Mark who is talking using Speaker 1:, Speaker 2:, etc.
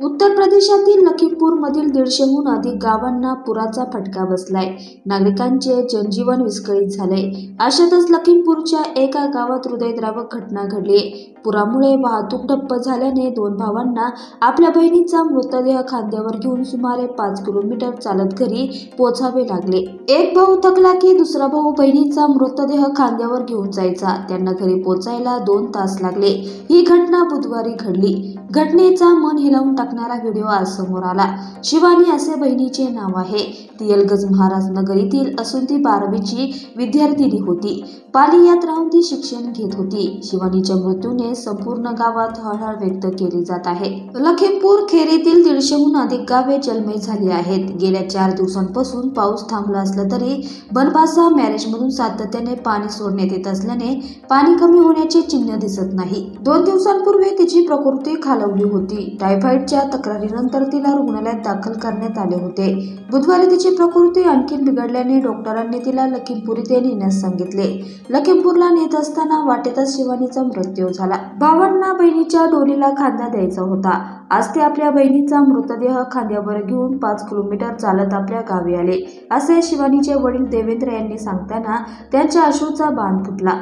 Speaker 1: उत्तर प्रदेशातील लखीमपूरमधील 150हून अधिक गावांना पुराचा फटका बसलाय. नागरिकांचे जनजीवन विस्कळीत झाले. अशातच लखीमपूरच्या एका गावात हृदयद्रावक घटना घडली. पुरामुळे वाहतूक ठप्प झाल्याने दोन भावांना आपल्या बहिणीचा मृतदेह खांद्यावर घेऊन सुमारे 5 किलोमीटर चालत घरी पोहोचावे लागले. एक भाऊ थकला की दुसरा भाऊ बहिणीचा मृतदेह खांद्यावर घेऊन जायचा. त्यांना घरी पोहोचायला 2 तास लागले. ही घटना बुधवारी घडली. घटनेचा मन हिलावून टाकणारा व्हिडिओ आज समोर आला. शिवानी असे बहिणीचे नाव आहे. ती अलगज महाराज नगर येथील असून ती 12वीची विद्यार्थिनी होती. पालियात राहून ती शिक्षण घेत होती. शिवानीच्या मृत्यूने संपूर्ण गावात हळहळ व्यक्त केली जात आहे. लखीमपूर खेरीतील 150हून अधिक गावे जलमय झाली आहेत. गेल्या 4 दिवसांपासून पाऊस थांबला असला तरी बनपासा बॅरेजमधून सातत्याने पाणी सोडण्यात येत असल्याने पाणी कमी होण्याचे चिन्ह दिसत नाही. 2 दिवसांपूर्वी तिची प्रकृती खालावली होती. टायफॉइडच्या तक्रारीनंतर तिला रुग्णालयात दाखल करण्यात आले होते. बुधवारी तिची प्रकृती आणखी बिघडल्याने डॉक्टरांनी तिला लखीमपूर येथे नेण्यास सांगितले. लखीमपूरला नेत असताना वाटेतच शिवानीचा मृत्यू झाला. भावांना बहिणीच्या डोलीला खांदा द्यायचा होता. आज ते आपल्या बहिणीचा मृतदेह खांद्यावर घेऊन 5 किलोमीटर चालत आपल्या गावी आले, असे शिवानीचे वडील देवेंद्र यांनी सांगताना त्यांच्या अश्रूचा बांध फुटला.